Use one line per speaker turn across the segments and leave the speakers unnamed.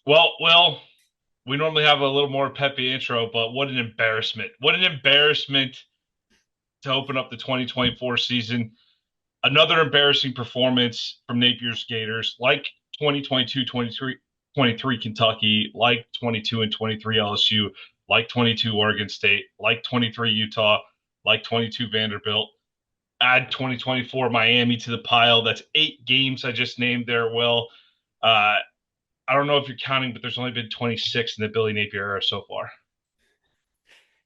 Well, we normally have a little more peppy intro, but what an embarrassment. What an embarrassment to open up the 2024 season. Another embarrassing performance from Napier's Gators, like 2022 23 Kentucky, like 22 and 23 LSU, like 22 Oregon State, like 23 Utah, like 22 Vanderbilt. Add 2024 Miami to the pile. That's 8 games I just named there, Will. Uh, I don't know if you're counting, but there's only been 26 in the Billy Napier era so far.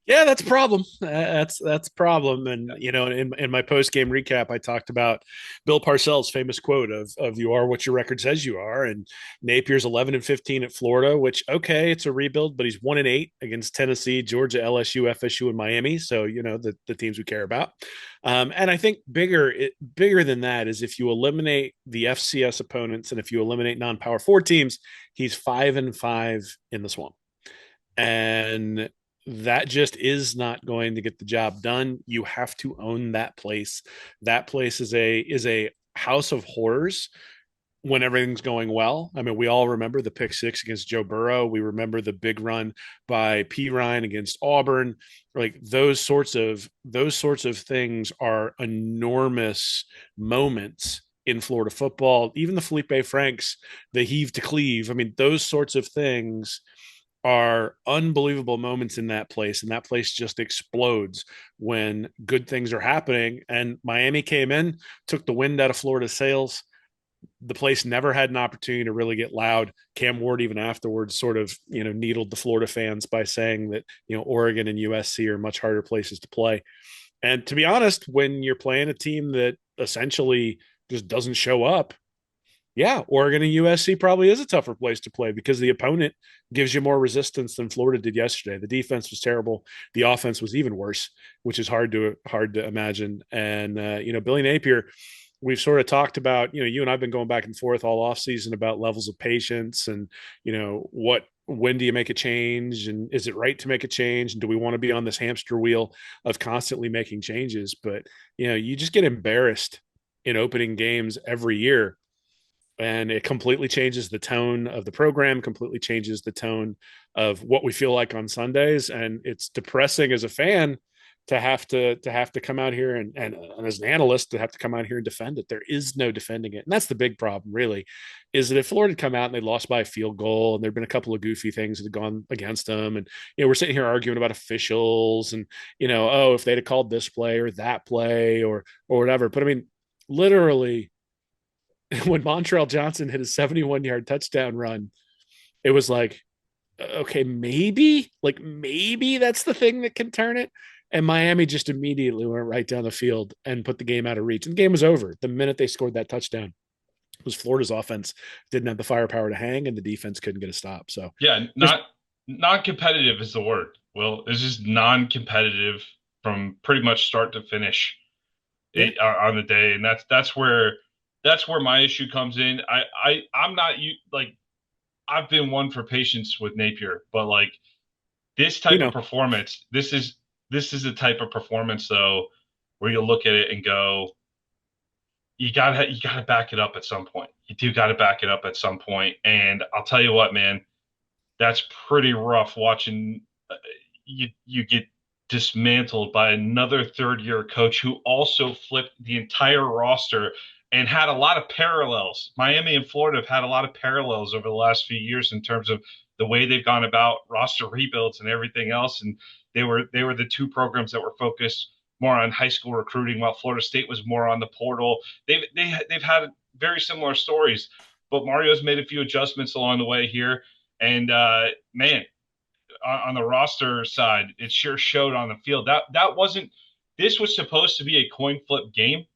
Yeah, that's a problem. That's a problem. And in my post game recap, I talked about Bill Parcells' famous quote of "You are what your record says you are." And Napier's 11-15 at Florida, which it's a rebuild, but he's 1-8 against Tennessee, Georgia, LSU, FSU, and Miami. So the teams we care about. And I think bigger than that is if you eliminate the FCS opponents and if you eliminate non-power four teams, he's 5-5 in the swamp. And that just is not going to get the job done. You have to own that place. That place is a house of horrors when everything's going well. I mean, we all remember the pick six against Joe Burrow. We remember the big run by P. Ryan against Auburn. Like those sorts of things are enormous moments in Florida football. Even the Felipe Franks, the heave to cleave. I mean, those sorts of things are unbelievable moments in that place, and that place just explodes when good things are happening. And Miami came in, took the wind out of Florida's sails. The place never had an opportunity to really get loud. Cam Ward even afterwards sort of needled the Florida fans by saying that Oregon and USC are much harder places to play. And to be honest, when you're playing a team that essentially just doesn't show up, yeah, Oregon and USC probably is a tougher place to play because the opponent gives you more resistance than Florida did yesterday. The defense was terrible. The offense was even worse, which is hard to imagine. And Billy Napier, we've sort of talked about, you and I've been going back and forth all offseason about levels of patience and, when do you make a change and is it right to make a change? And do we want to be on this hamster wheel of constantly making changes? But, you just get embarrassed in opening games every year and it completely changes the tone of the program, completely changes the tone of what we feel like on Sundays. And it's depressing as a fan to have to come out here and as an analyst to have to come out here and defend it. There is no defending it. And that's the big problem, really, is that if Florida had come out and they lost by a field goal and there'd been a couple of goofy things that had gone against them, and we're sitting here arguing about officials and oh, if they'd have called this play or that play or whatever. But I mean, literally when Montreal Johnson hit a 71-yard touchdown run, it was like, okay, maybe that's the thing that can turn it. And Miami just immediately went right down the field and put the game out of reach. And the game was over the minute they scored that touchdown. It was Florida's offense didn't have the firepower to hang, and the defense couldn't get a stop. So
Yeah,
just
not non-competitive is the word. Well, it's just non-competitive from pretty much start to finish
yeah,
on the day, and that's where my issue comes in. I'm not you like I've been one for patience with Napier, but like this
we
type of
know.
performance, this is the type of performance though where you look at it and go, you gotta back it up at some point. You do gotta back it up at some point, and I'll tell you what, man, that's pretty rough watching you get dismantled by another third year coach who also flipped the entire roster and had a lot of parallels. Miami and Florida have had a lot of parallels over the last few years in terms of the way they've gone about roster rebuilds and everything else. And they were the two programs that were focused more on high school recruiting, while Florida State was more on the portal. They've had very similar stories, but Mario's made a few adjustments along the way here. And man, on the roster side, it sure showed on the field. That wasn't. This was supposed to be a coin flip game,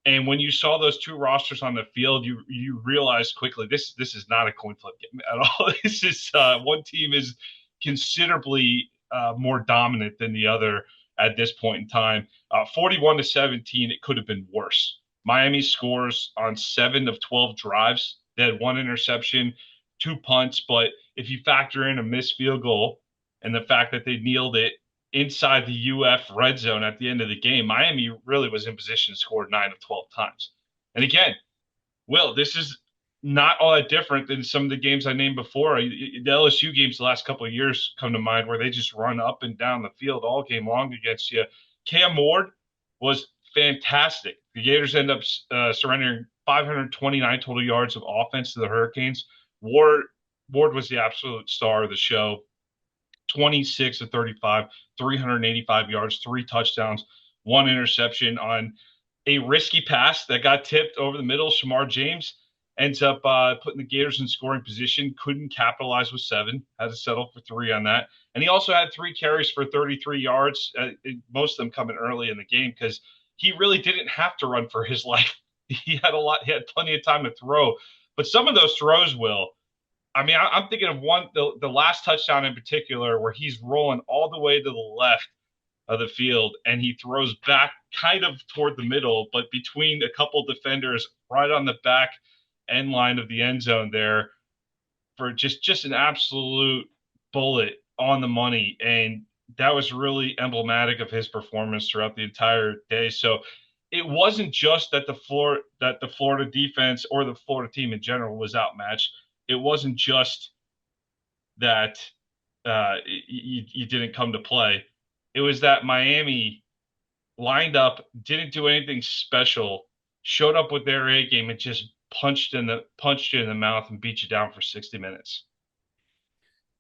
and when you saw those two rosters on the field, you realized quickly this is not a coin flip game at all. This is one team is considerably more dominant than the other at this point in time. 41-17, it could have been worse. Miami scores on 7 of 12 drives. They had one interception, two punts, but if you factor in a missed field goal and the fact that they kneeled it inside the UF red zone at the end of the game, Miami really was in position to score 9 of 12 times. And again, Will, this is not all that different than some of the games I named before. The LSU games the last couple of years come to mind where they just run up and down the field all game long against you. Cam Ward was fantastic. The Gators end up surrendering 529 total yards of offense to the Hurricanes. Ward was the absolute star of the show. 26 to 35, 385 yards, three touchdowns, one interception on a risky pass that got tipped over the middle. Shamar James ends up putting the Gators in scoring position, couldn't capitalize with seven, had to settle for three on that. And he also had three carries for 33 yards, most of them coming early in the game because he really didn't have to run for his life. He had plenty of time to throw. But some of those throws, Will, I mean, I'm thinking of the last touchdown in particular, where he's rolling all the way to the left of the field and he throws back kind of toward the middle, but between a couple defenders right on the back end line of the end zone there for just an absolute bullet on the money. And that was really emblematic of his performance throughout the entire day. So it wasn't just that the Florida defense or the Florida team in general was outmatched. It wasn't just that you didn't come to play. It was that Miami lined up, didn't do anything special, showed up with their A game and just punched you in the mouth and beat you down for 60 minutes.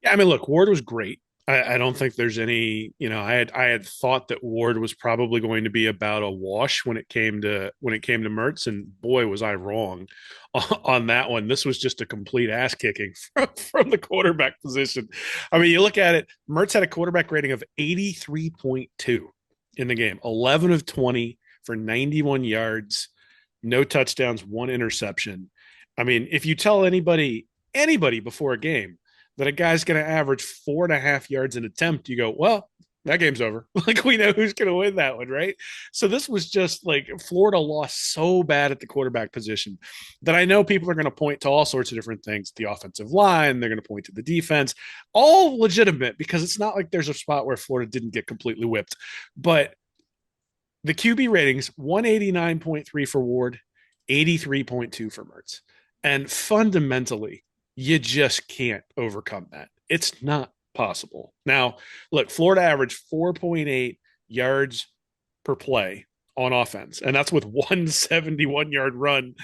Yeah, I mean, look, Ward was great. I don't think there's any, I had thought that Ward was probably going to be about a wash when it came to Mertz, and boy was I wrong on that one. This was just a complete ass kicking from the quarterback position. I mean, you look at it, Mertz had a quarterback rating of 83.2 in the game, 11 of 20 for 91 yards, no touchdowns, one interception. I mean, if you tell anybody before a game that a guy's going to average 4.5 yards an attempt, you go, well, that game's over. Like, we know who's going to win that one, right? So this was just like Florida lost so bad at the quarterback position that I know people are going to point to all sorts of different things. The offensive line, they're going to point to the defense, all legitimate because it's not like there's a spot where Florida didn't get completely whipped. But the QB ratings 189.3 for Ward, 83.2 for Mertz. And fundamentally, you just can't overcome that. It's not possible. Now, look, Florida averaged 4.8 yards per play on offense, and that's with 171-yard run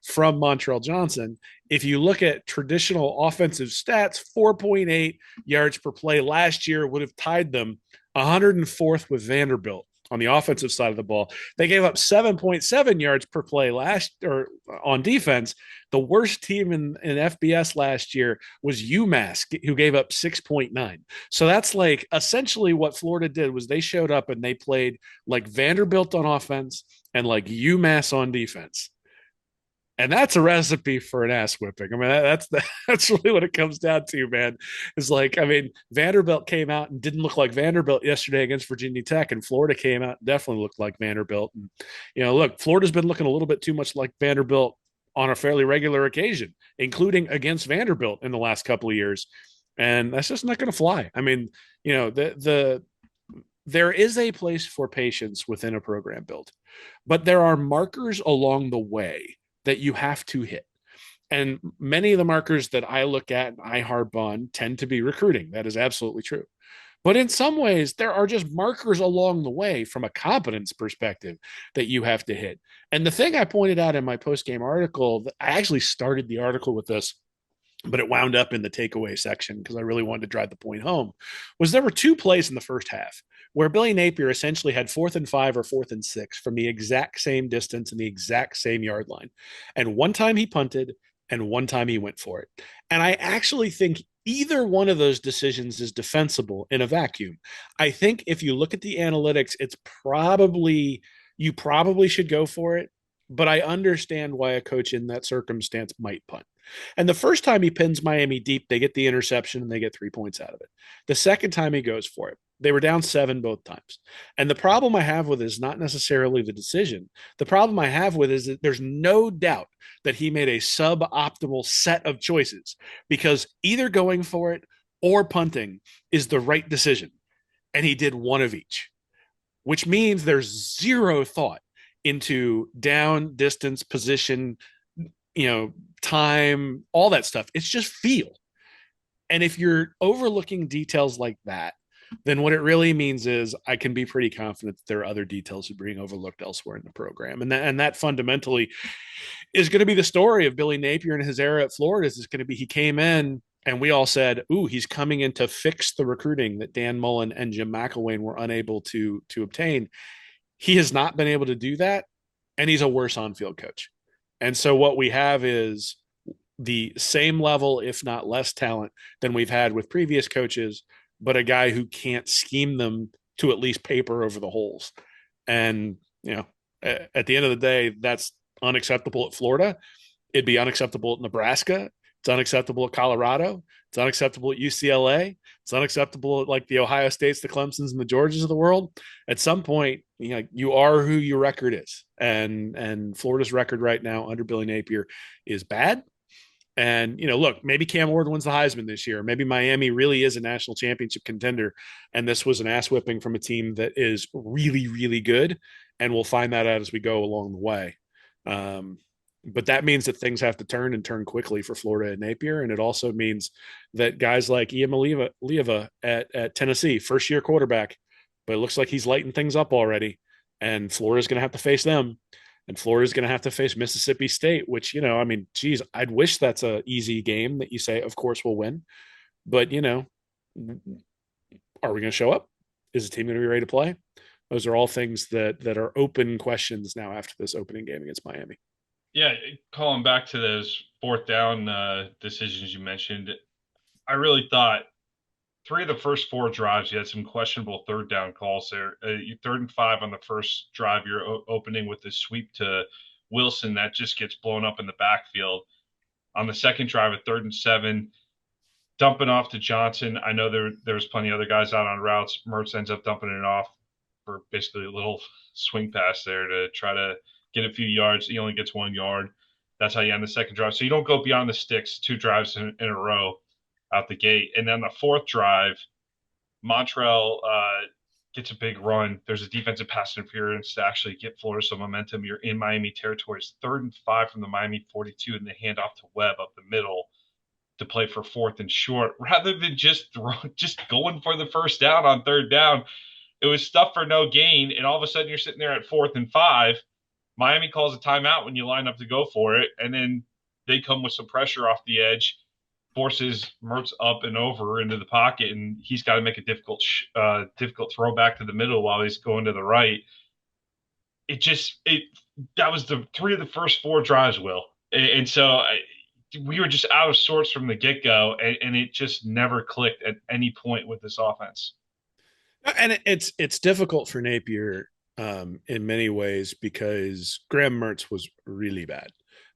from Montreal Johnson. If you look at traditional offensive stats, 4.8 yards per play last year would have tied them 104th with Vanderbilt on the offensive side of the ball. They gave up 7.7 yards per play on defense. The worst team in FBS last year was UMass, who gave up 6.9. So that's like essentially what Florida did was they showed up and they played like Vanderbilt on offense and like UMass on defense. And that's a recipe for an ass whipping. I mean, that's really what it comes down to, man. Is like, I mean, Vanderbilt came out and didn't look like Vanderbilt yesterday against Virginia Tech, and Florida came out and definitely looked like Vanderbilt. And look, Florida's been looking a little bit too much like Vanderbilt on a fairly regular occasion, including against Vanderbilt in the last couple of years, and that's just not going to fly. I mean, there is a place for patience within a program build, but there are markers along the way that you have to hit. And many of the markers that I look at and I harp on tend to be recruiting. That is absolutely true. But in some ways, there are just markers along the way from a competence perspective that you have to hit. And the thing I pointed out in my post-game article, I actually started the article with this, but it wound up in the takeaway section because I really wanted to drive the point home, was there were two plays in the first half where Billy Napier essentially had 4th and 5 or 4th and 6 from the exact same distance and the exact same yard line. And one time he punted and one time he went for it. And I actually think either one of those decisions is defensible in a vacuum. I think if you look at the analytics, you probably should go for it, but I understand why a coach in that circumstance might punt. And the first time he pins Miami deep, they get the interception and they get 3 points out of it. The second time he goes for it, they were down 7 both times. And the problem I have with it is not necessarily the decision. The problem I have with it is that there's no doubt that he made a suboptimal set of choices because either going for it or punting is the right decision. And he did one of each, which means there's zero thought into down, distance, position, time, all that stuff. It's just feel. And if you're overlooking details like that, then what it really means is I can be pretty confident that there are other details that are being overlooked elsewhere in the program. And that fundamentally is going to be the story of Billy Napier and his era at Florida. Is going to be he came in and we all said, "Ooh, he's coming in to fix the recruiting that Dan Mullen and Jim McElwain were unable to obtain." He has not been able to do that, and he's a worse on-field coach. And so what we have is the same level, if not less talent than we've had with previous coaches, but a guy who can't scheme them to at least paper over the holes. And, at the end of the day, that's unacceptable at Florida. It'd be unacceptable at Nebraska. It's unacceptable at Colorado. It's unacceptable at UCLA. It's unacceptable at like the Ohio States, the Clemsons, and the Georgias of the world. At some point, you are who your record is, and Florida's record right now under Billy Napier is bad. And, look, maybe Cam Ward wins the Heisman this year. Maybe Miami really is a national championship contender. And this was an ass whipping from a team that is really, really good. And we'll find that out as we go along the way. But that means that things have to turn and turn quickly for Florida and Napier. And it also means that guys like Ian Maliva at Tennessee, first year quarterback, but it looks like he's lighting things up already. And Florida's going to have to face them. And Florida's going to have to face Mississippi State, which, geez, I'd wish that's an easy game that you say, of course, we'll win. But, are we going to show up? Is the team going to be ready to play? Those are all things that are open questions now after this opening game against Miami.
Yeah, calling back to those fourth down decisions you mentioned, I really thought three of the first four drives, you had some questionable third down calls there. You 3rd and 5 on the first drive, you're opening with this sweep to Wilson that just gets blown up in the backfield. On the second drive, at 3rd and 7, dumping off to Johnson. I know there was plenty of other guys out on routes. Mertz ends up dumping it off for basically a little swing pass there to try to get a few yards. He only gets 1 yard. That's how you end the second drive. So you don't go beyond the sticks 2 drives in a row out the gate. And then the fourth drive, Montrell gets a big run. There's a defensive pass interference to actually get Florida some momentum. You're in Miami territory. It's 3rd and 5 from the Miami 42, and they hand off to Webb up the middle to play for 4th and short, rather than just going for the first down on 3rd down. It was stuff for no gain, and all of a sudden you're sitting there at 4th and 5. Miami calls a timeout when you line up to go for it, and then they come with some pressure off the edge, forces Mertz up and over into the pocket, and he's got to make a difficult throw back to the middle while he's going to the right. That was the 3 of the first 4 drives, Will, and so we were just out of sorts from the get go, and it just never clicked at any point with this offense.
And it's difficult for Napier in many ways because Graham Mertz was really bad.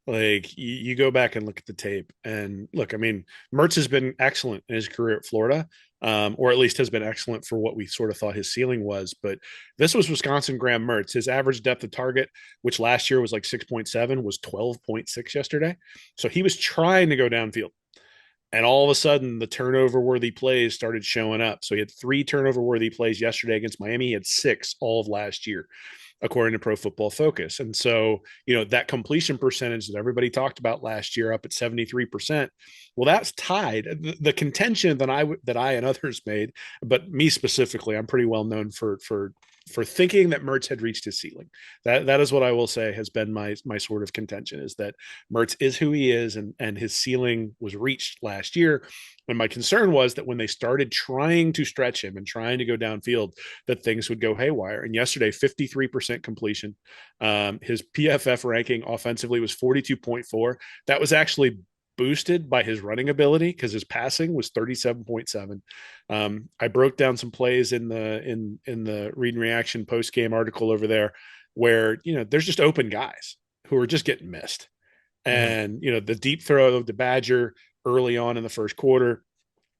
Like you go back and look at the tape and look, I mean, Mertz has been excellent in his career at Florida, or at least has been excellent for what we sort of thought his ceiling was. But this was Wisconsin Graham Mertz. His average depth of target, which last year was like 6.7, was 12.6 yesterday. So he was trying to go downfield. And all of a sudden, the turnover worthy plays started showing up. So he had 3 turnover worthy plays yesterday against Miami. He had 6 all of last year, according to Pro Football Focus. And so, that completion percentage that everybody talked about last year up at 73%, well, that's tied. The contention that I and others made, but me specifically, I'm pretty well known for thinking that Mertz had reached his ceiling. That is what I will say has been my sort of contention, is that Mertz is who he is, and his ceiling was reached last year. And my concern was that when they started trying to stretch him and trying to go downfield, that things would go haywire. And yesterday, 53% completion. His PFF ranking offensively was 42.4. That was actually boosted by his running ability because his passing was 37.7. I broke down some plays in the Read and Reaction post game article over there where there's just open guys who are just getting missed. And the deep throw of the Badger early on in the first quarter,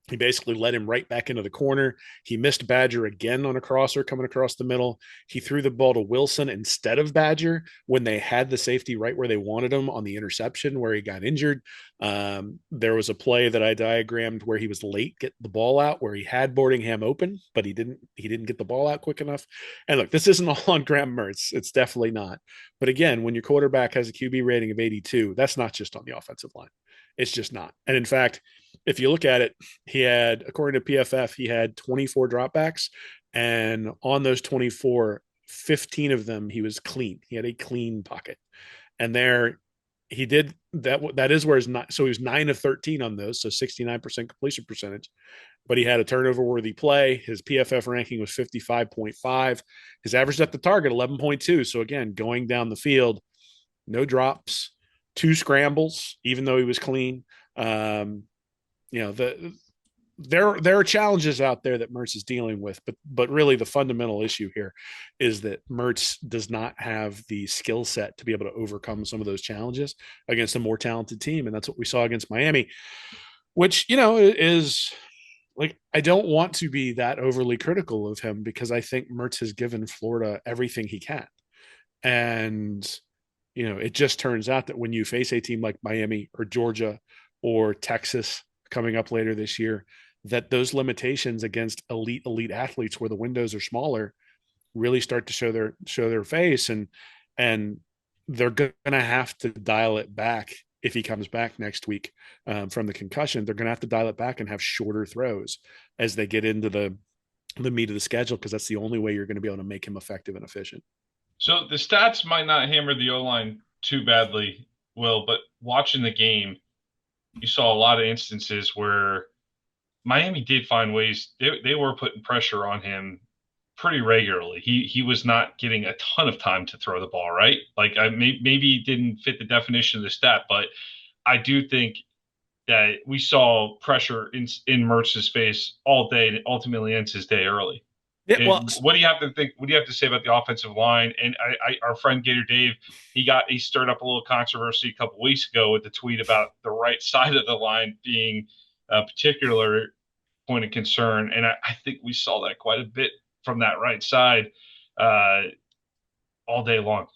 He basically led him right back into the corner. He missed Badger again on a crosser coming across the middle. He threw the ball to Wilson instead of Badger when they had the safety right where they wanted him on the interception where he got injured. There was a play that I diagrammed where he was late getting the ball out, where he had Boardingham open, but he didn't get the ball out quick enough. And look, this isn't all on Graham Mertz. It's definitely not. But again, when your quarterback has a QB rating of 82, that's not just on the offensive line. It's just not. And in fact, if you look at it, he had, according to PFF, he had 24 dropbacks. And on those 24, 15 of them, he was clean. He had a clean pocket. And there he did that. That is where his not, so he was 9 of 13 on those. So 69% completion percentage, but he had a turnover worthy play. His PFF ranking was 55.5. His average at the target, 11.2. So again, going down the field, no drops, 2 scrambles, even though he was clean. Um, there are challenges out there that Mertz is dealing with, but really the fundamental issue here is that Mertz does not have the skill set to be able to overcome some of those challenges against a more talented team, and that's what we saw against Miami, which is like, I don't want to be that overly critical of him because I think Mertz has given Florida everything he can, and it just turns out that when you face a team like Miami or Georgia or Texas coming up later this year, that those limitations against elite athletes where the windows are smaller really start to show their face, and they're going to have to dial it back if he comes back next week from the concussion. They're going to have to dial it back and have shorter throws as they get into the meat of the schedule, because that's the only way you're going to be able to make him effective and efficient.
So the stats might not hammer the O line too badly, Will, but watching the game, you saw a lot of instances where Miami did find ways. They were putting pressure on him pretty regularly. He was not getting a ton of time to throw the ball, right? Like maybe he didn't fit the definition of the stat, but I do think that we saw pressure in Mertz's face all day, and it ultimately ends his day early.
Yeah, well,
And what do you have to think? What do you have to say about the offensive line? And our friend Gator Dave, he stirred up a little controversy a couple weeks ago with the tweet about the right side of the line being a particular point of concern, and I think we saw that quite a bit from that right side uh, all day long.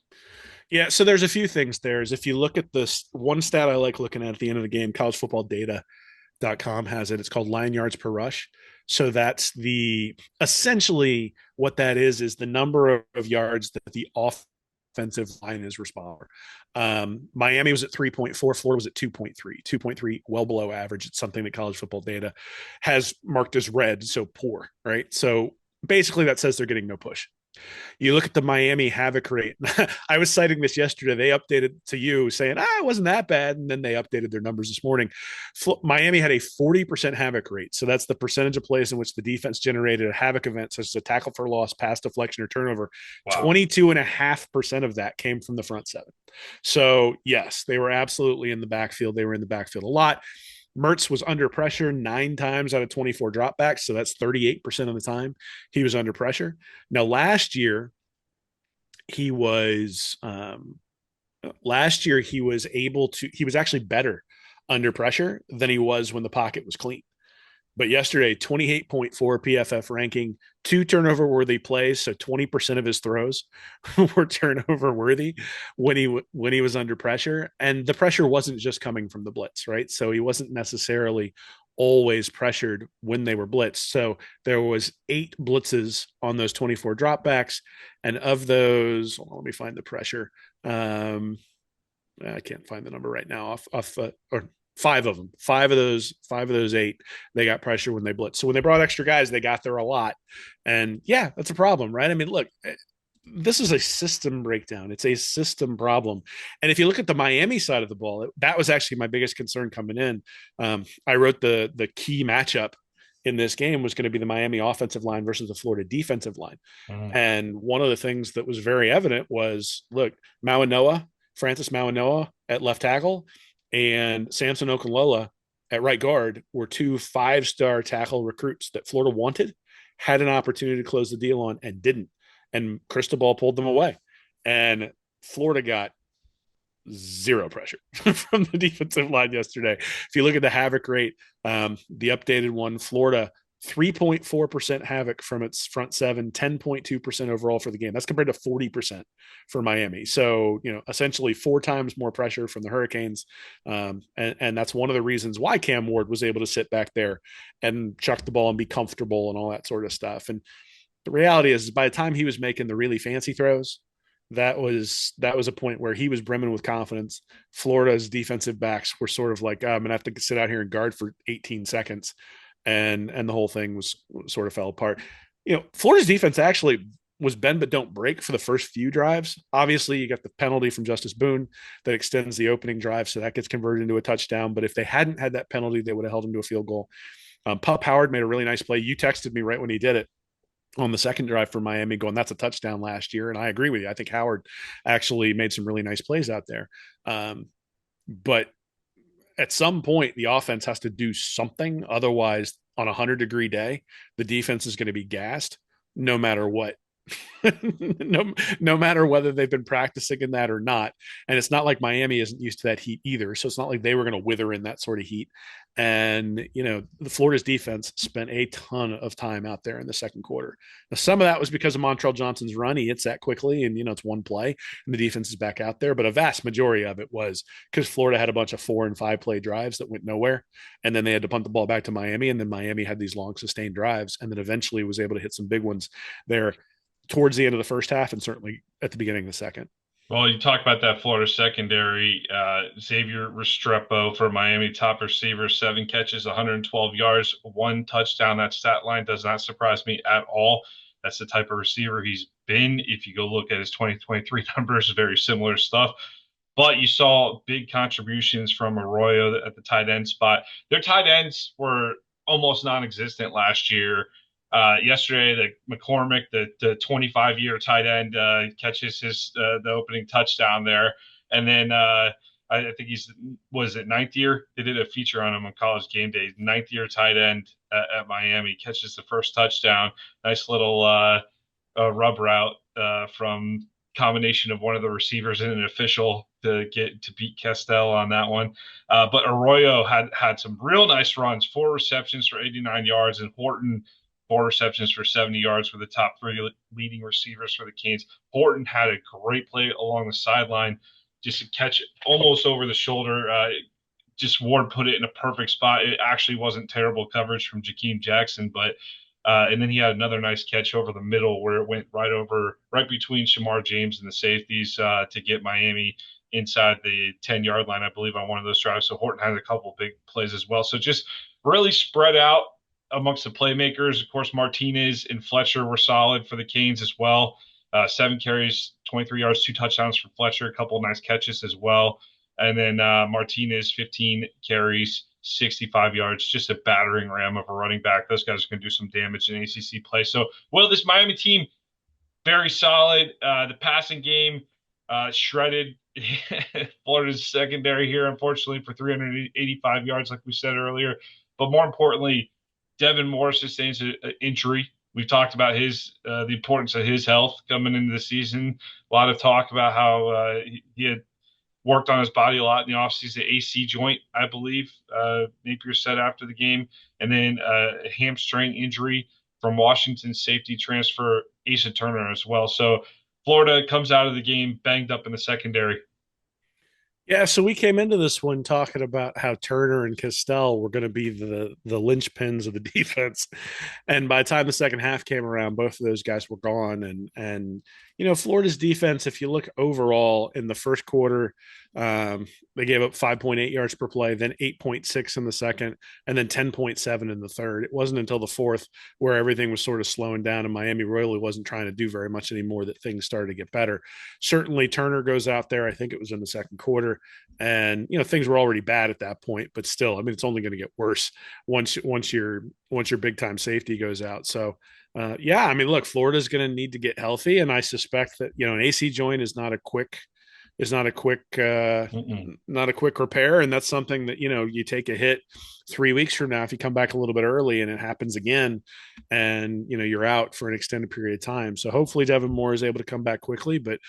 yeah. So there's a few things there. Is if you look at this one stat I like looking at the end of the game, collegefootballdata.com has it. It's called line yards per rush. So that's the essentially what that is the number of yards that the offensive line is responsible. Miami was at 3.4, Florida was at 2.3, 2.3, well below average. It's something that college football data has marked as red, so poor, right? So basically that says they're getting no push. You look at the Miami havoc rate. I was citing this yesterday. They updated to you saying, it wasn't that bad. And then they updated their numbers this morning. Miami had a 40% havoc rate. So that's the percentage of plays in which the defense generated a havoc event, such as a tackle for loss, pass deflection, or turnover.
Wow.
22.5% of that came from the front seven. So, yes, they were absolutely in the backfield. They were in the backfield a lot. Mertz was under pressure 9 times out of 24 dropbacks. So that's 38% of the time he was under pressure. Now, last year, he was he was actually better under pressure than he was when the pocket was clean. But yesterday, 28.4 PFF ranking, 2 turnover worthy plays. So 20% of his throws were turnover worthy when he was under pressure. And the pressure wasn't just coming from the blitz, right? So he wasn't necessarily always pressured when they were blitzed. So there was 8 blitzes on those 24 dropbacks. And of those, let me find the pressure. I can't find the number right now or 5 of them. 5 of those 8, they got pressure when they blitzed. So when they brought extra guys, they got there a lot. And yeah, that's a problem, right? I mean, look, this is a system breakdown. It's a system problem. And if you look at the Miami side of the ball, that was actually my biggest concern coming in. I wrote the key matchup in this game was going to be the Miami offensive line versus the Florida defensive line.
Mm.
And one of the things that was very evident was, look, Francis Mauanoa at left tackle and Samson Okunlola at right guard were 2 5-star tackle recruits that Florida wanted, had an opportunity to close the deal on, and didn't. And Cristobal pulled them away. And Florida got zero pressure from the defensive line yesterday. If you look at the havoc rate, the updated one, Florida 3.4% havoc from its front seven, 10.2% overall for the game. That's compared to 40% for Miami. So, essentially 4 times more pressure from the Hurricanes. And that's one of the reasons why Cam Ward was able to sit back there and chuck the ball and be comfortable and all that sort of stuff. And the reality is, by the time he was making the really fancy throws, that was a point where he was brimming with confidence. Florida's defensive backs were sort of like, I'm gonna have to sit out here and guard for 18 seconds, and the whole thing was sort of fell apart. Florida's defense actually was bend but don't break for the first few drives. Obviously, you got the penalty from Justice Boone that extends the opening drive, so that gets converted into a touchdown. But if they hadn't had that penalty, they would have held him to a field goal. Pup Howard made a really nice play. You texted me right when he did it on the second drive for Miami going, that's a touchdown last year. And I agree with you. I think Howard actually made some really nice plays out there. But at some point, the offense has to do something. Otherwise, on a 100-degree day, the defense is going to be gassed no matter what. no matter whether they've been practicing in that or not. And it's not like Miami isn't used to that heat either. So it's not like they were going to wither in that sort of heat. And, the Florida's defense spent a ton of time out there in the second quarter. Now, some of that was because of Montrell Johnson's run. He hits that quickly and, it's one play and the defense is back out there. But a vast majority of it was because Florida had a bunch of 4 and 5 play drives that went nowhere. And then they had to punt the ball back to Miami. And then Miami had these long sustained drives and then eventually was able to hit some big ones there towards the end of the first half and certainly at the beginning of the second.
Well, you talk about that Florida secondary. Xavier Restrepo for Miami, top receiver, 7 catches, 112 yards, 1 touchdown. That stat line does not surprise me at all. That's the type of receiver he's been. If you go look at his 2023 numbers, very similar stuff. But you saw big contributions from Arroyo at the tight end spot. Their tight ends were almost non-existent last year. Yesterday, the McCormick, the 25-year tight end, catches the opening touchdown there, and then I think was it ninth year? They did a feature on him on College Game Day. Ninth-year tight end at Miami catches the first touchdown. Nice little rub route from combination of one of the receivers and an official to beat Castell on that one. But Arroyo had some real nice runs, 4 receptions for 89 yards, and Horton 4 receptions for 70 yards were the top 3 leading receivers for the Canes. Horton had a great play along the sideline, just to catch it almost over the shoulder. Just Ward put it in a perfect spot. It actually wasn't terrible coverage from Jakeem Jackson, but and then he had another nice catch over the middle where it went right between Shamar James and the safeties to get Miami inside the 10-yard line, I believe, on one of those drives. So Horton had a couple big plays as well. So just really spread out amongst the playmakers. Of course, Martinez and Fletcher were solid for the Canes as well. 7 carries, 23 yards, 2 touchdowns for Fletcher, a couple of nice catches as well. And then Martinez, 15 carries, 65 yards, just a battering ram of a running back. Those guys are going to do some damage in ACC play. So, well, this Miami team, very solid. The passing game, shredded Florida's secondary here, unfortunately, for 385 yards, like we said earlier. But more importantly, Devin Moore sustains an injury. We've talked about the importance of his health coming into the season. A lot of talk about how he had worked on his body a lot in the offseason, AC joint, I believe, Napier said after the game, and then a hamstring injury from Washington safety transfer Asa Turner as well. So Florida comes out of the game banged up in the secondary.
Yeah, so we came into this one talking about how Turner and Castell were going to be the linchpins of the defense, and by the time the second half came around, both of those guys were gone. And Florida's defense, if you look overall in the first quarter, they gave up 5.8 yards per play, then 8.6 in the second, and then 10.7 in the third. It wasn't until the fourth where everything was sort of slowing down, and Miami really wasn't trying to do very much anymore that things started to get better. Certainly, Turner goes out there. I think it was in the second quarter. And things were already bad at that point, but still, I mean, it's only going to get worse once your big time safety goes out. So, yeah, I mean, look, Florida's going to need to get healthy, and I suspect that an AC joint is not a quick not a quick repair, and that's something that you take a hit 3 weeks from now if you come back a little bit early and it happens again, and you're out for an extended period of time. So hopefully Devin Moore is able to come back quickly, but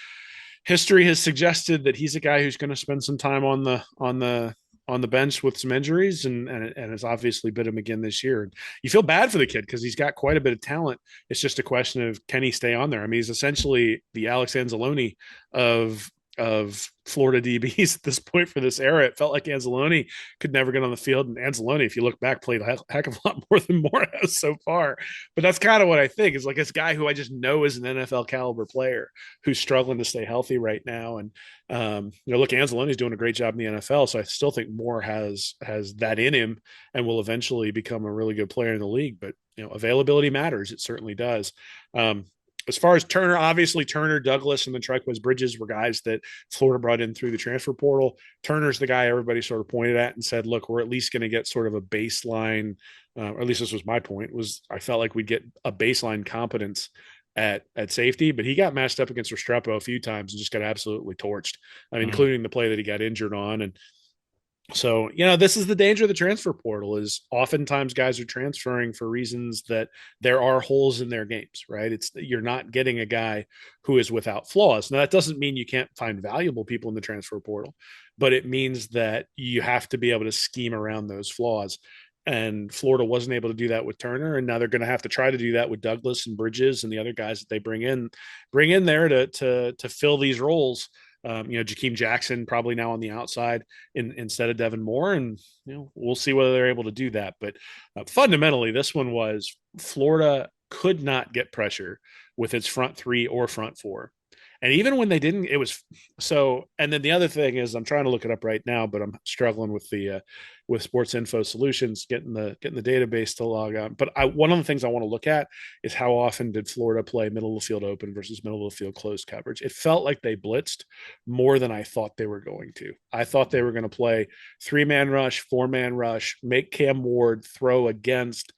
history has suggested that he's a guy who's going to spend some time on the bench with some injuries, and has obviously bit him again this year. You feel bad for the kid because he's got quite a bit of talent. It's just a question of can he stay on there. I mean, he's essentially the Alex Anzalone of Florida DBs at this point for this era. It felt like Anzalone could never get on the field, and Anzalone, if you look back, played a heck of a lot more than Moore has so far. But that's kind of what I think is like this guy who I just know is an NFL caliber player who's struggling to stay healthy right now. And look, Anzalone's doing a great job in the NFL, so I still think Moore has that in him and will eventually become a really good player in the league. But availability matters. It certainly does. As far as Turner, obviously Turner, Douglas, and the Trikweze Bridges were guys that Florida brought in through the transfer portal. Turner's the guy everybody sort of pointed at and said, "Look, we're at least going to get sort of a baseline." Or at least this was my point. Was I felt like we'd get a baseline competence at safety, but he got matched up against Restrepo a few times and just got absolutely torched. I mean,
Mm.
including the play that he got injured on. And so, this is the danger of the transfer portal is oftentimes guys are transferring for reasons that there are holes in their games, right? It's you're not getting a guy who is without flaws. Now, that doesn't mean you can't find valuable people in the transfer portal, but it means that you have to be able to scheme around those flaws. And Florida wasn't able to do that with Turner, and now they're going to have to try to do that with Douglas and Bridges and the other guys that they bring in there to fill these roles. Jakeem Jackson probably now on the outside instead of Devin Moore, and we'll see whether they're able to do that. But fundamentally, this one was Florida could not get pressure with its front three or front four. And even when they didn't, it was so. And then the other thing is, I'm trying to look it up right now, but I'm struggling with the with Sports Info Solutions getting the database to log on. But one of the things I want to look at is how often did Florida play middle of the field open versus middle of the field closed coverage. It felt like they blitzed more than I thought they were going to. I thought they were going to play 3-man rush, 4-man rush, make Cam Ward throw against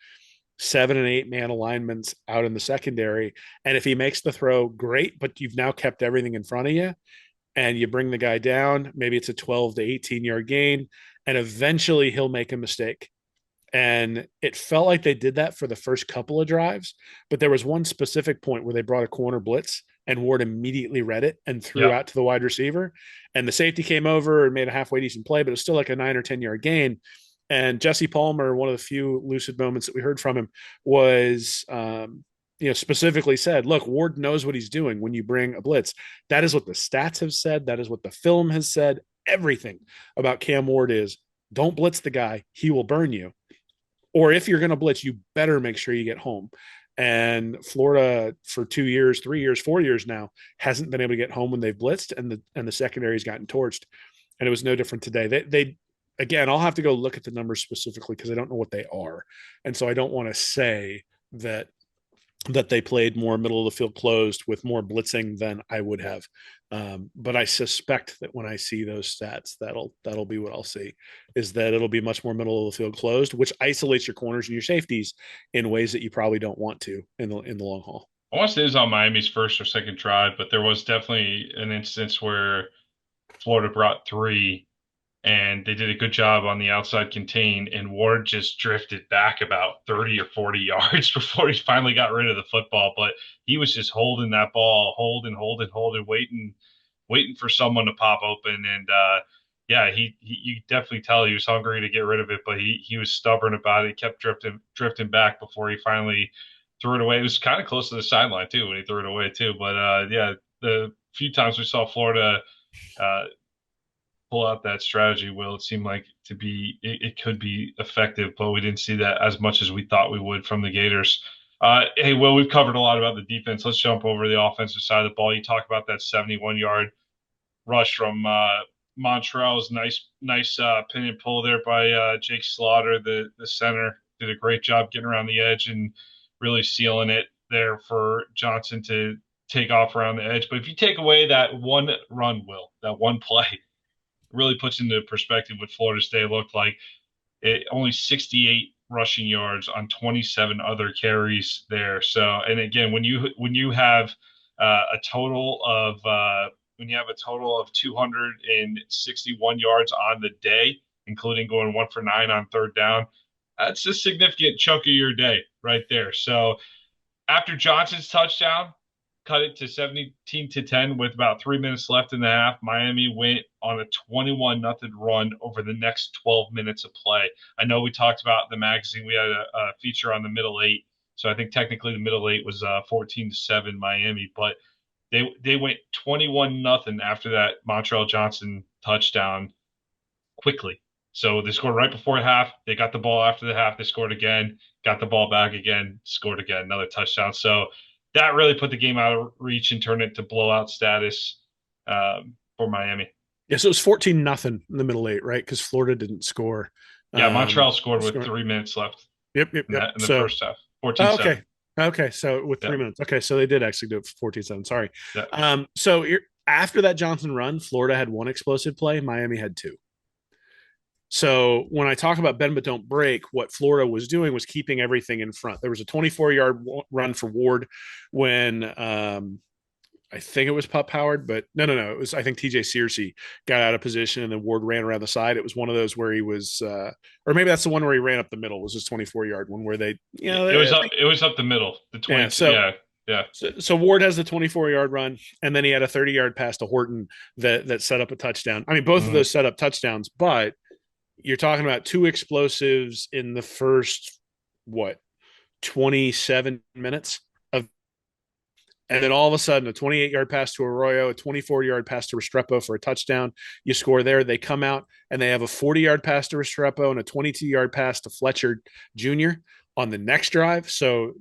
7 and 8-man alignments out in the secondary. And if he makes the throw, great, but you've now kept everything in front of you and you bring the guy down. Maybe it's a 12 to 18-yard gain, and eventually he'll make a mistake. And it felt like they did that for the first couple of drives, but there was one specific point where they brought a corner blitz and Ward immediately read it and threw
Yep.
out to the wide receiver. And the safety came over and made a halfway decent play, but it was still like a 9 or 10-yard gain. And Jesse Palmer, one of the few lucid moments that we heard from him, was specifically said, "Look, Ward knows what he's doing when you bring a blitz." That is what the stats have said. That is what the film has said. Everything about Cam Ward is don't blitz the guy; he will burn you. Or if you're going to blitz, you better make sure you get home. And Florida, for 2 years, 3 years, 4 years now, hasn't been able to get home when they've blitzed, and the secondary's gotten torched. And it was no different today. They again, I'll have to go look at the numbers specifically because I don't know what they are, and so I don't want to say that they played more middle of the field closed with more blitzing than I would have. But I suspect that when I see those stats, that'll be what I'll see is that it'll be much more middle of the field closed, which isolates your corners and your safeties in ways that you probably don't want to in the long haul.
I want to say it was on Miami's first or second drive, but there was definitely an instance where Florida brought three and they did a good job on the outside contain, and Ward just drifted back about 30 or 40 yards before he finally got rid of the football. But he was just holding that ball, holding, waiting for someone to pop open. And yeah, you definitely tell he was hungry to get rid of it, but he was stubborn about it. He kept drifting back before he finally threw it away. It was kind of close to the sideline too when he threw it away too. But yeah, the few times we saw Florida uh, pull out that strategy, Will, it seemed like it could be effective, but we didn't see that as much as we thought we would from the Gators. Hey, Will, we've covered a lot about the defense. Let's jump over to the offensive side of the ball. You talk about that 71-yard rush from Montrell's nice pin and pull there by Jake Slaughter, the center, did a great job getting around the edge and really sealing it there for Johnson to take off around the edge. But if you take away that one run, Will, that one play, really puts into perspective what Florida State looked like. Only 68 rushing yards on 27 other carries there. So, and again, when you have a total of 261 yards on the day, including going 1 for 9 on third down, that's a significant chunk of your day right there. So after Johnson's touchdown, cut it to 17-10 with about 3 minutes left in the half. Miami went on a 21-0 run over the next 12 minutes of play. I know we talked about the magazine. We had a feature on the middle eight. So I think technically the middle eight was 14-7 Miami, but they went 21-0 after that Montreal Johnson touchdown quickly. So they scored right before half. They got the ball after the half. They scored again, got the ball back again, scored again, another touchdown. So that really put the game out of reach and turned it to blowout status for Miami.
Yeah, so it was 14-0 in the middle eight, right? Because Florida didn't score.
Yeah, Montreal scored with
Score.
3 minutes left
Yep.
in the
So,
first half.
oh,
14-7.
okay. Okay. So with 3 minutes. Okay. So they did actually do it for 14-7. Sorry.
Yeah.
So after that Johnson run, Florida had one explosive play, Miami had two. So when I talk about bend but don't break, what Florida was doing was keeping everything in front. There was a 24-yard run for Ward when I think it was Pup Howard, but no. It was, I think, TJ Searcy got out of position and then Ward ran around the side. It was one of those where he was, or maybe that's the one where he ran up the middle. It was his 24-yard one where they,
it was up the middle. The 20.
Yeah. So,
yeah.
So Ward has the 24-yard run, and then he had a 30-yard pass to Horton that set up a touchdown. I mean, both of those set up touchdowns, but you're talking about two explosives in the first, 27 minutes of, and then all of a sudden a 28-yard pass to Arroyo, a 24-yard pass to Restrepo for a touchdown. You score there. They come out and they have a 40-yard pass to Restrepo and a 22-yard pass to Fletcher Jr. on the next drive. So,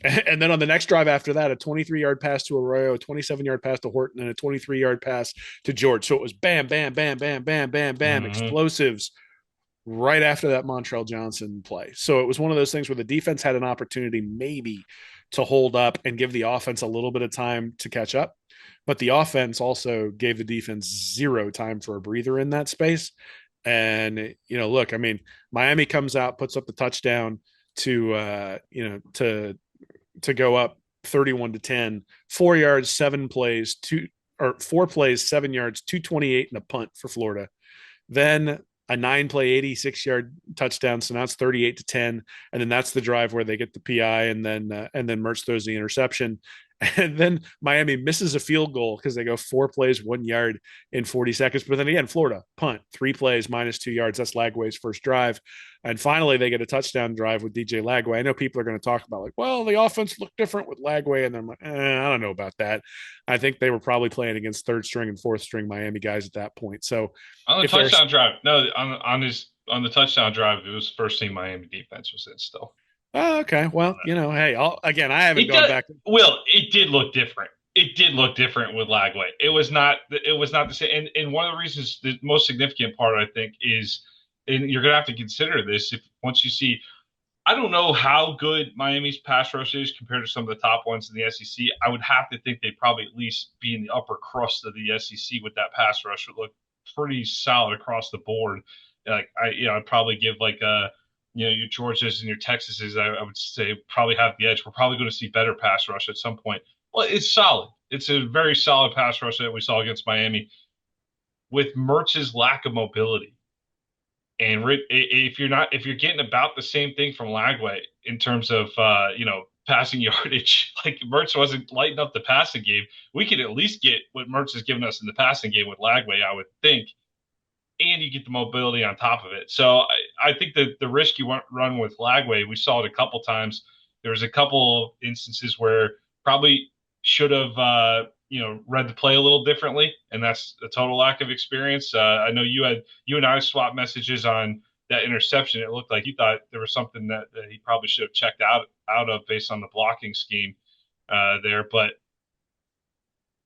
and then on the next drive after that, a 23-yard pass to Arroyo, a 27-yard pass to Horton, and a 23-yard pass to George. So it was bam, bam, bam, bam, bam, bam, bam, explosives right after that Montreal Johnson play. So it was one of those things where the defense had an opportunity maybe to hold up and give the offense a little bit of time to catch up. But the offense also gave the defense zero time for a breather in that space. And, look, I mean, Miami comes out, puts up the touchdown to go up 31-10, 4 yards, 7 plays, 4 plays, 7 yards, 228 and a punt for Florida. Then a 9-play, 86-yard touchdown. So now it's 38-10. And then that's the drive where they get the PI and then Mertz throws the interception. And then Miami misses a field goal because they go 4 plays, 1 yard in 40 seconds. But then again, Florida punt, 3 plays, -2 yards. That's Lagway's first drive. And finally, they get a touchdown drive with DJ Lagway. I know people are going to talk about the offense looked different with Lagway. And I'm like, I don't know about that. I think they were probably playing against third string and fourth string Miami guys at that point. So
on the touchdown drive, no, on the touchdown drive, it was first team Miami defense was in still.
Oh, okay. Well, hey, I haven't gone back.
Will, it did look different. It did look different with Lagway. It was not the same. And one of the reasons, the most significant part, I think, is, and you're going to have to consider this once you see, I don't know how good Miami's pass rush is compared to some of the top ones in the SEC. I would have to think they'd probably at least be in the upper crust of the SEC with that pass rush. It looked pretty solid across the board. I'd probably give your Georgias and your Texases, I would say probably have the edge. We're probably going to see better pass rush at some point. Well, it's solid. It's a very solid pass rush that we saw against Miami. With Mertz's lack of mobility, and if you're getting about the same thing from Lagway in terms of passing yardage, like Mertz wasn't lighting up the passing game, we could at least get what Mertz has given us in the passing game with Lagway, I would think. And you get the mobility on top of it. So I think that the risk you run with Lagway, we saw it a couple times. There was a couple instances where probably should have, read the play a little differently, and that's a total lack of experience. I know you and I swapped messages on that interception. It looked like you thought there was something that he probably should have checked out of based on the blocking scheme there, but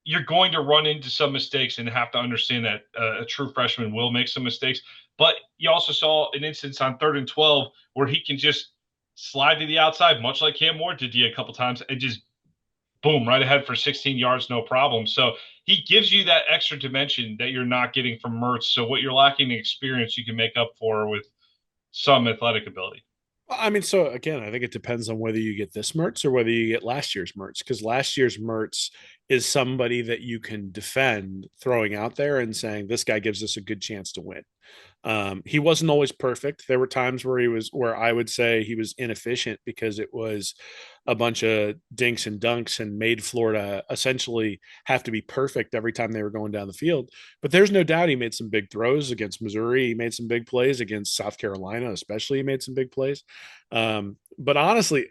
you're going to run into some mistakes and have to understand that a true freshman will make some mistakes. But you also saw an instance on 3rd and 12 where he can just slide to the outside, much like Cam Moore did a couple times, and just boom, right ahead for 16 yards, no problem. So he gives you that extra dimension that you're not getting from Mertz. So what you're lacking in experience, you can make up for with some athletic ability.
I mean, so again, I think it depends on whether you get this Mertz or whether you get last year's Mertz, because last year's Mertz is somebody that you can defend throwing out there and saying, this guy gives us a good chance to win. He wasn't always perfect. There were times where I would say he was inefficient because it was a bunch of dinks and dunks and made Florida essentially have to be perfect every time they were going down the field. But there's no doubt he made some big throws against Missouri. He made some big plays against South Carolina, especially. He made some big plays. But honestly,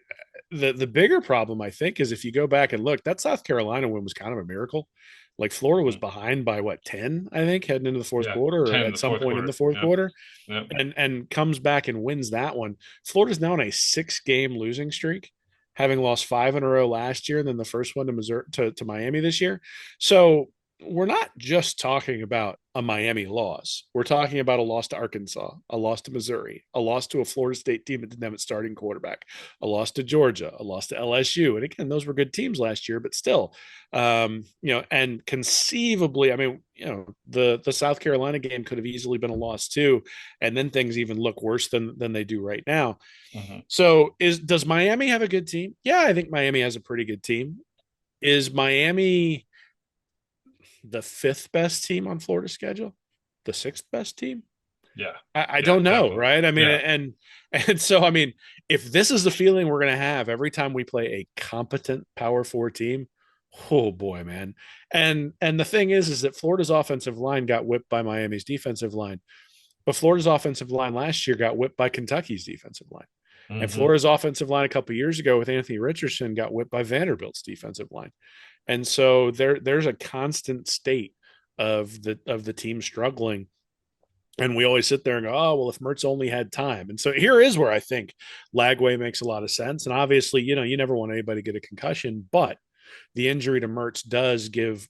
the bigger problem I think is if you go back and look, that South Carolina win was kind of a miracle. Like Florida was
Mhm.
behind by what 10, I think, heading into the fourth
Yeah,
quarter or
10 in
at
the
some
fourth
point in the
quarter.
fourth
Yep.
quarter,
Yep.
and comes back and wins that one. Florida's now on a 6 game losing streak, having lost 5 in a row last year, and then the first one to Missouri to Miami this year. So we're not just talking about a Miami loss. We're talking about a loss to Arkansas, a loss to Missouri, a loss to a Florida State team that didn't have its starting quarterback, a loss to Georgia, a loss to LSU. And again, those were good teams last year, but still, and conceivably, I mean, the South Carolina game could have easily been a loss too, and then things even look worse than they do right now.
Hmm.
So, does Miami have a good team? Yeah, I think Miami has a pretty good team. Is Miami the fifth best team on Florida's schedule? The sixth best team?
Yeah.
I
Yeah,
don't know,
definitely.
right? I mean,
Yeah.
and so I mean, if this is the feeling we're going to have every time we play a competent Power Four team, oh boy, man. And the thing is that Florida's offensive line got whipped by Miami's defensive line, but Florida's offensive line last year got whipped by Kentucky's defensive line, and
Hmm.
Florida's offensive line a couple of years ago with Anthony Richardson got whipped by Vanderbilt's defensive line. And so there's a constant state of the team struggling. And we always sit there and go, oh, well, if Mertz only had time. And so here is where I think Lagway makes a lot of sense. And obviously, you never want anybody to get a concussion, but the injury to Mertz does give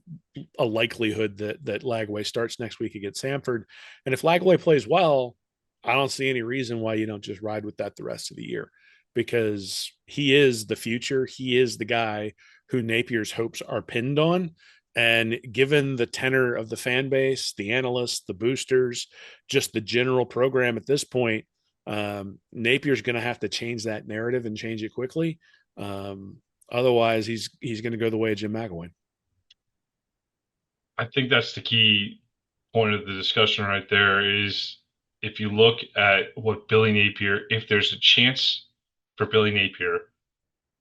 a likelihood that Lagway starts next week against Samford. And if Lagway plays well, I don't see any reason why you don't just ride with that the rest of the year because he is the future. He is the guy who Napier's hopes are pinned on. And given the tenor of the fan base, the analysts, the boosters, just the general program at this point, Napier's going to have to change that narrative and change it quickly. Um, Otherwise, he's going to go the way of Jim McElwain.
I think that's the key point of the discussion right there is if you look at what Billy Napier, if there's a chance for Billy Napier,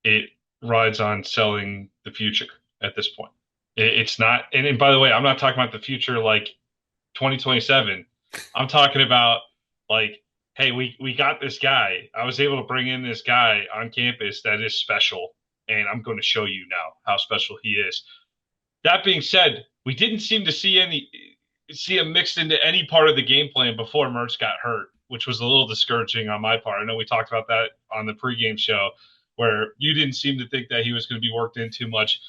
it rides on selling the future at this point. It's not, and by the way, I'm not talking about the future like 2027. I'm talking about like, hey, we got this guy. I was able to bring in this guy on campus that is special, and I'm going to show you now how special he is. That being said, we didn't seem to see him mixed into any part of the game plan before Mertz got hurt, which was a little discouraging on my part. I know we talked about that on the pregame show, where you didn't seem to think that he was going to be worked in too much.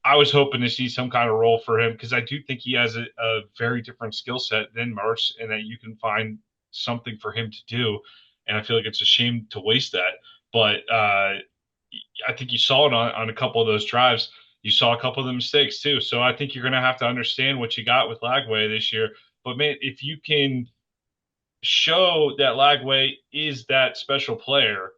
I was hoping to see some kind of role for him because I do think he has a very different skill set than Mertz, and that you can find something for him to do. And I feel like it's a shame to waste that. But I think you saw it on a couple of those drives. You saw a couple of the mistakes too. So I think you're going to have to understand what you got with Lagway this year. But man, if you can show that Lagway is that special player,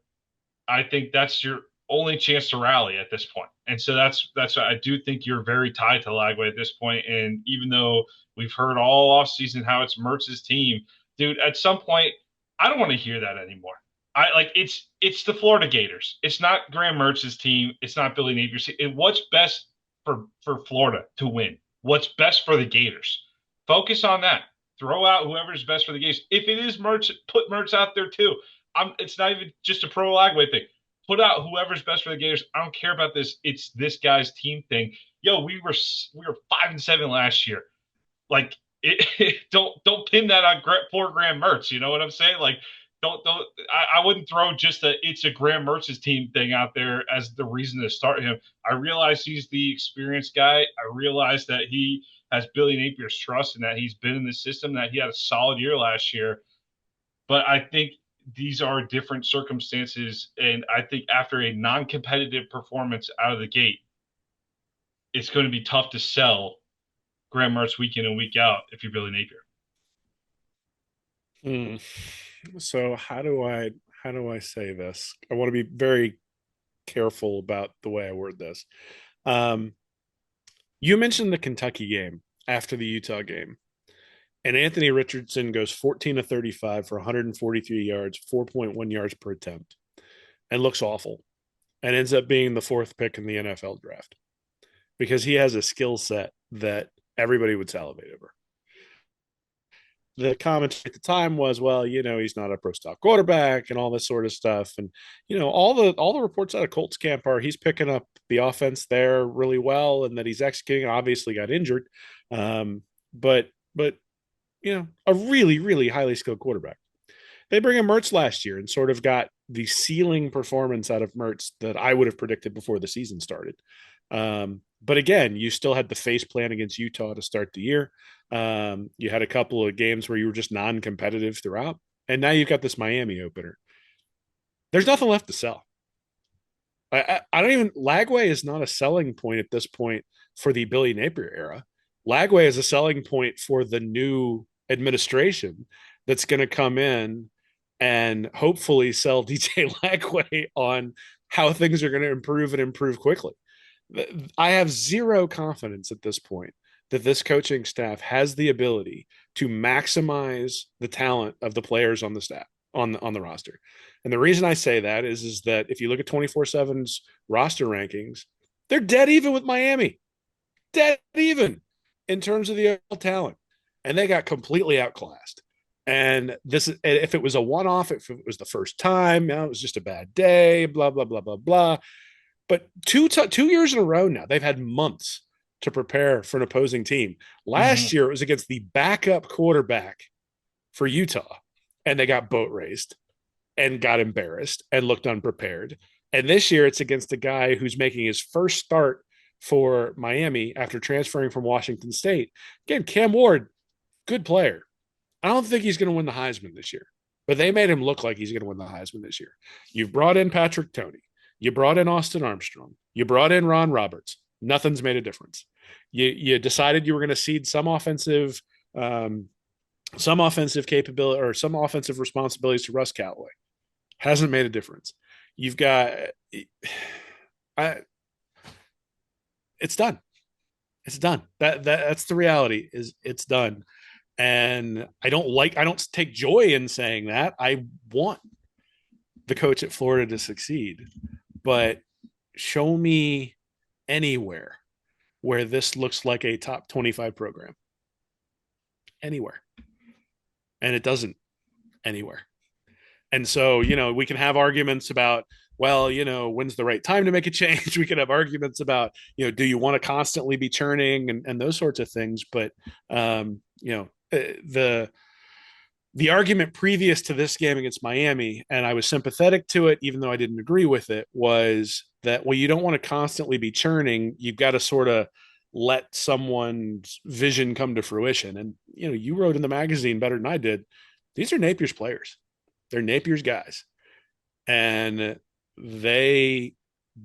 I think that's your only chance to rally at this point. And so that's I do think you're very tied to Lagway at this point. And even though we've heard all offseason how it's Mertz's team, dude, at some point, I don't want to hear that anymore. I like it's the Florida Gators. It's not Graham Mertz's team. It's not Billy Napier's team. What's best for Florida to win? What's best for the Gators? Focus on that. Throw out whoever's best for the Gators. If it is Mertz, put Mertz out there too. It's not even just a pro Lagway thing. Put out whoever's best for the Gators. I don't care about this. It's this guy's team thing. Yo, we were 5-7 last year. Like don't pin that on poor Graham Mertz. You know what I'm saying? Like don't I wouldn't throw just a it's a Graham Mertz's team thing out there as the reason to start him. I realize he's the experienced guy. I realize that he has Billy Napier's trust and that he's been in the system, that he had a solid year last year. But I think these are different circumstances. And I think after a non competitive performance out of the gate, it's going to be tough to sell Graham Mertz week in and week out if you're Billy Napier.
Hmm. So how do I say this? I want to be very careful about the way I word this. Um, You mentioned the Kentucky game after the Utah game, and Anthony Richardson goes 14 to 35 for 143 yards, 4.1 yards per attempt, and looks awful, and ends up being the fourth pick in the NFL draft because he has a skill set that everybody would salivate over. The commentary at the time was, well, he's not a pro style quarterback and all this sort of stuff. And, all the reports out of Colts camp are he's picking up the offense there really well and that he's executing. Obviously got injured. But a really, really highly skilled quarterback. They bring in Mertz last year and sort of got the ceiling performance out of Mertz that I would have predicted before the season started. But again, you still had the face plan against Utah to start the year. You had a couple of games where you were just non-competitive throughout, and now you've got this Miami opener. There's nothing left to sell. I don't even. Lagway is not a selling point at this point for the Billy Napier era. Lagway is a selling point for the new administration that's going to come in and hopefully sell DJ Lagway on how things are going to improve and improve quickly. I have zero confidence at this point that this coaching staff has the ability to maximize the talent of the players on the staff on the roster. And the reason I say that is that if you look at 24/7's roster rankings, they're dead even with Miami. Dead even in terms of the overall talent. And they got completely outclassed. And this, if it was a one-off, if it was the first time, it was just a bad day, blah blah blah blah blah. But 2 years in a row now, they've had months to prepare for an opposing team.
Mm-hmm.
Last year, it was against the backup quarterback for Utah, and they got boat raced and got embarrassed and looked unprepared. And this year, it's against a guy who's making his first start for Miami after transferring from Washington State. Again, Cam Ward, good player. I don't think he's going to win the Heisman this year, but they made him look like he's going to win the Heisman this year. You've brought in Patrick Toney. You brought in Austin Armstrong. You brought in Ron Roberts. Nothing's made a difference. You decided you were going to cede some offensive capability or some offensive responsibilities to Russ Callaway. Hasn't made a difference. You've got, I, it's done. It's done. That's the reality. Is it's done. And I don't take joy in saying that. I want the coach at Florida to succeed, but show me anywhere where this looks like a top 25 program. Anywhere. And it doesn't anywhere. And so, we can have arguments about, well, when's the right time to make a change? We can have arguments about, do you want to constantly be churning and those sorts of things. But, the argument previous to this game against Miami, and I was sympathetic to it, even though I didn't agree with it, was that, well, you don't want to constantly be churning. You've got to sort of let someone's vision come to fruition. And, you wrote in the magazine better than I did. These are Napier's players. They're Napier's guys. And they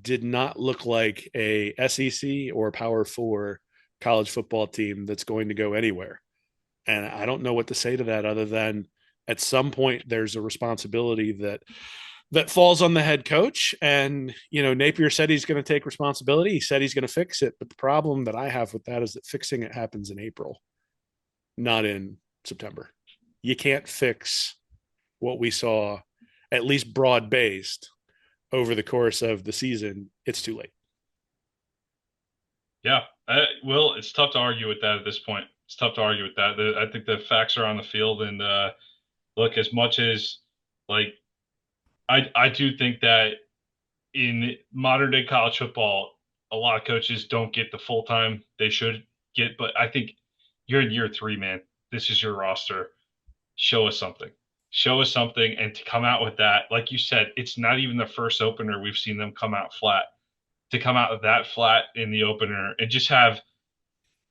did not look like a SEC or Power Four college football team that's going to go anywhere. And I don't know what to say to that other than at some point there's a responsibility that falls on the head coach. And, Napier said he's going to take responsibility. He said he's going to fix it. But the problem that I have with that is that fixing it happens in April, not in September. You can't fix what we saw, at least broad based, over the course of the season. It's too late.
Yeah. Well, it's tough to argue with that at this point. It's tough to argue with that. I think the facts are on the field, and look, as much as like I do think that in modern day college football, a lot of coaches don't get the full time they should get. But I think you're in year three, man. This is your roster. Show us something. Show us something. And to come out with that, like you said, it's not even the first opener we've seen them come out flat. To come out of that flat in the opener and just have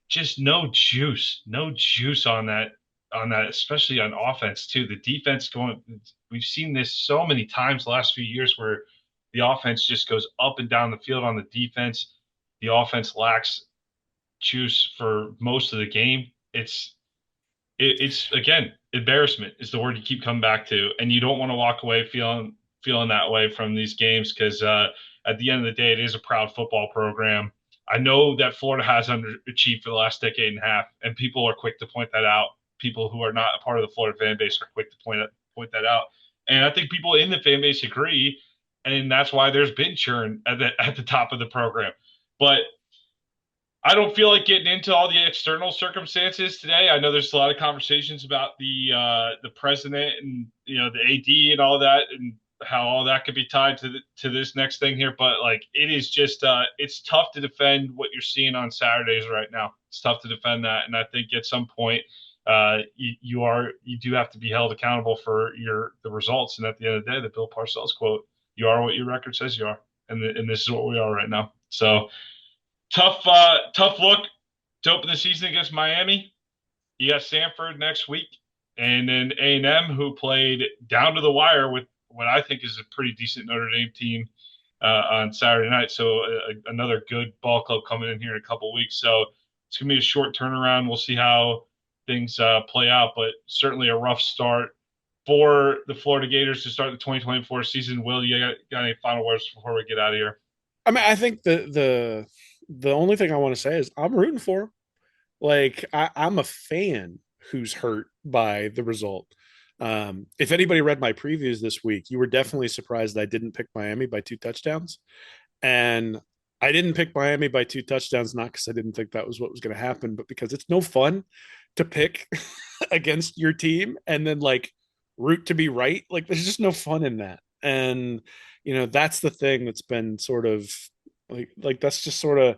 just no juice on that, especially on offense too. The defense going, we've seen this so many times the last few years where the offense just goes up and down the field on the defense. The offense lacks juice for most of the game. It's again, embarrassment is the word you keep coming back to, and you don't want to walk away feeling that way from these games because at the end of the day, it is a proud football program. I know that Florida has underachieved for the last decade and a half, and people are quick to point that out. People who are not a part of the Florida fan base are quick to point that out. And I think people in the fan base agree, and that's why there's been churn at the top of the program. But I don't feel like getting into all the external circumstances today. I know there's a lot of conversations about the president and the AD and all that, and how all that could be tied to this next thing here. But like, it is just it's tough to defend what you're seeing on Saturdays right now. It's tough to defend that, and I think at some point you do have to be held accountable for the results. And at the end of the day, the Bill Parcells quote: "You are what your record says you are," and this is what we are right now. So tough look to open the season against Miami. You got Sanford next week, and then A&M, who played down to the wire with what I think is a pretty decent Notre Dame team on Saturday night. So another good ball club coming in here in a couple of weeks. So it's gonna be a short turnaround. We'll see how things play out, but certainly a rough start for the Florida Gators to start the 2024 season. Will, you got any final words before we get out of here?
I mean, I think the only thing I want to say is I'm rooting for him. Like I'm a fan who's hurt by the result. If anybody read my previews this week, you were definitely surprised that I didn't pick Miami by 2 touchdowns. And I didn't pick Miami by 2 touchdowns, not because I didn't think that was what was going to happen, but because it's no fun to pick against your team and then like root to be right. Like there's just no fun in that. And that's the thing that's been sort of like that's just sort of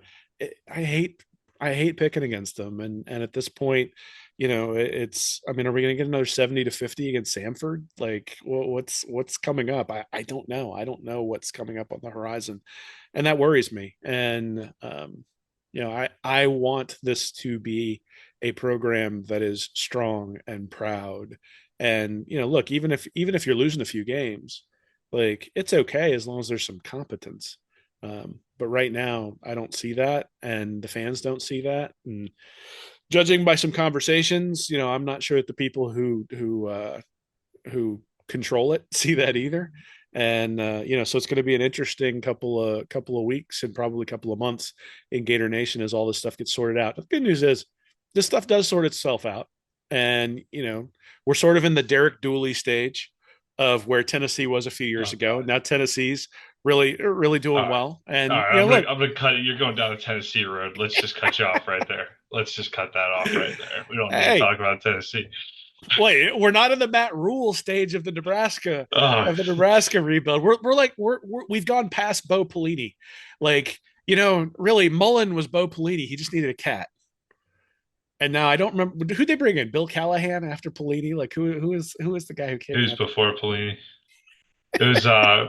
I hate I hate picking against them. And at this point, it's I mean, are we going to get another 70 to 50 against Samford? Like, what's coming up? I don't know. I don't know what's coming up on the horizon, and that worries me. And I want this to be a program that is strong and proud. And look, even if you're losing a few games, like it's okay as long as there's some competence. But right now, I don't see that, and the fans don't see that. And judging by some conversations, I'm not sure that the people who control it see that either. And so it's going to be an interesting couple of weeks and probably a couple of months in Gator Nation as all this stuff gets sorted out. The good news is this stuff does sort itself out, and we're sort of in the Derek Dooley stage of where Tennessee was a few years ago. Now Tennessee's really doing well.
All
And
right,
look,
I'm gonna cut it. You're going down the Tennessee road. Let's just cut you off right there. Let's just cut that off right there. We don't need to
hey,
talk about Tennessee.
wait, we're not in the Matt Rule stage of the Nebraska
Oh,
rebuild. We've gone past Bo Pelini. Like, really Mullen was Bo Pelini. He just needed a cat. And now I don't remember who they bring in. Bill Callahan after Pelini. Like who is the guy who
it
came in
was
after
before Pelini. It was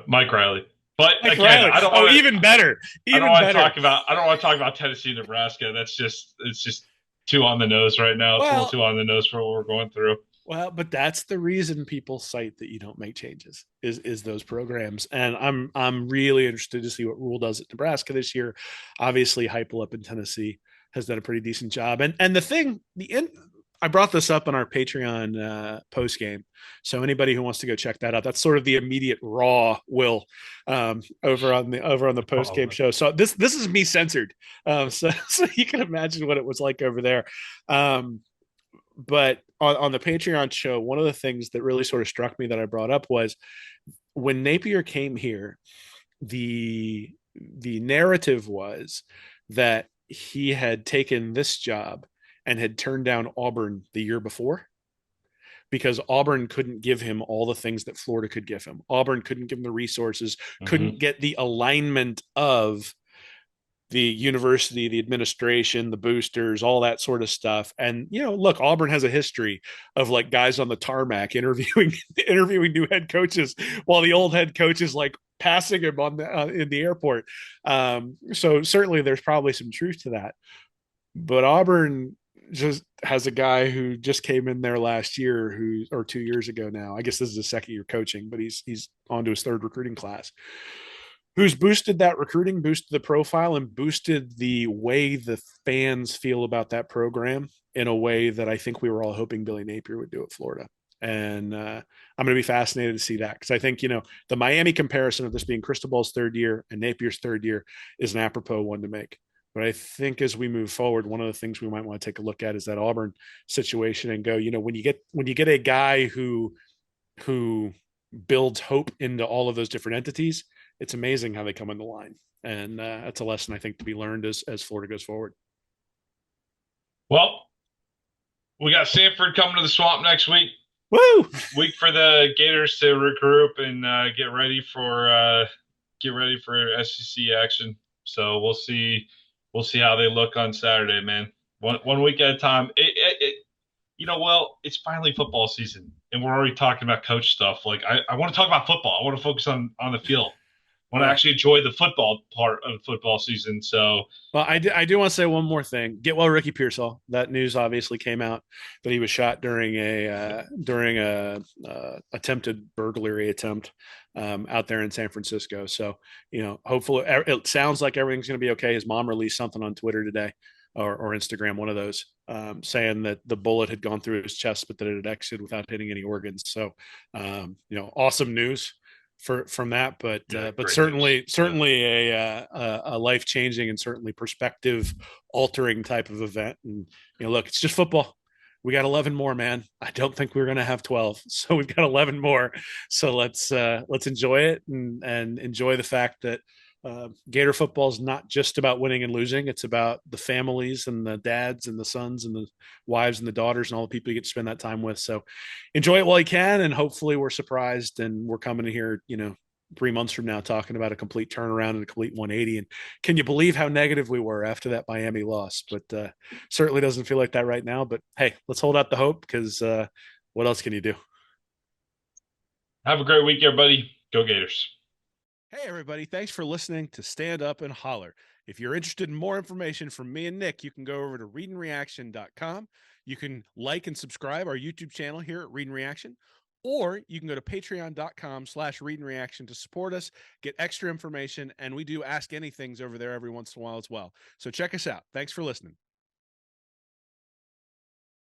Mike Riley. But
Mike
again,
Riley? Oh, even better.
I don't
Even
want to
better.
talk about I don't want to talk about Tennessee, Nebraska. It's just too on the nose right now. It's a little
Well,
too on the nose for what we're going through.
but that's the reason people cite that you don't make changes is those programs. And I'm really interested to see what Rule does at Nebraska this year. Obviously, Heupel up in Tennessee has done a pretty decent job. And the thing, I brought this up on our Patreon post game. So anybody who wants to go check that out, that's sort of the immediate raw will over on the post game show. So this is me censored, so you can imagine what it was like over there. But on the Patreon show, one of the things that really sort of struck me that I brought up was when Napier came here, the narrative was that he had taken this job and had turned down Auburn the year before because Auburn couldn't give him all the things that Florida could give him. Auburn couldn't give him the resources, couldn't get the alignment of the university, the administration, the boosters, all that sort of stuff. And look, Auburn has a history of like guys on the tarmac interviewing new head coaches while the old head coach is like passing him on in the airport. So certainly there's probably some truth to that. But Auburn just has a guy who just came in there last year, or 2 years ago now. I guess this is his second year coaching, but he's on to his third recruiting class, who's boosted that recruiting, boosted the profile, and boosted the way the fans feel about that program in a way that I think we were all hoping Billy Napier would do at Florida. And I'm going to be fascinated to see that because I think, the Miami comparison of this being Cristobal's third year and Napier's third year is an apropos one to make. But I think as we move forward, one of the things we might want to take a look at is that Auburn situation and go, when you get a guy who builds hope into all of those different entities, it's amazing how they come in the line. And that's a lesson I think to be learned as Florida goes forward.
Well, we got Sanford coming to the Swamp next week.
Woo!
Week for the Gators to regroup and get ready for SEC action. So we'll see how they look on Saturday, man. One week at a time. Well, it's finally football season, and we're already talking about coach stuff. Like I want to talk about football. I want to focus on the field. I want to actually enjoy the football part of the football season. So,
well, I do want to say one more thing. Get well, Ricky Pearsall. That news obviously came out that he was shot during a attempted burglary attempt out there in San Francisco. So, hopefully it sounds like everything's going to be okay. His mom released something on Twitter today or Instagram, one of those, saying that the bullet had gone through his chest, but that it had exited without hitting any organs. So, awesome news from that, but certainly a life changing and certainly perspective altering type of event. And look, it's just football. We got 11 more, man. I don't think we're going to have 12, so we've got 11 more. So let's enjoy it and enjoy the fact that Gator football is not just about winning and losing. It's about the families and the dads and the sons and the wives and the daughters and all the people you get to spend that time with. So enjoy it while you can. And hopefully we're surprised and we're coming to here, 3 months from now talking about a complete turnaround and a complete 180. And can you believe how negative we were after that Miami loss? But certainly doesn't feel like that right now. But hey, let's hold out the hope because what else can you do?
have a great week, everybody. Go Gators.
Hey, everybody. Thanks for listening to Stand Up and Holler. If you're interested in more information from me and Nick, you can go over to readandreaction.com. You can like and subscribe our YouTube channel here at Read and Reaction, or you can go to patreon.com/readandreaction to support us, get extra information, and we do Ask Anythings over there every once in a while as well. So check us out. Thanks for listening.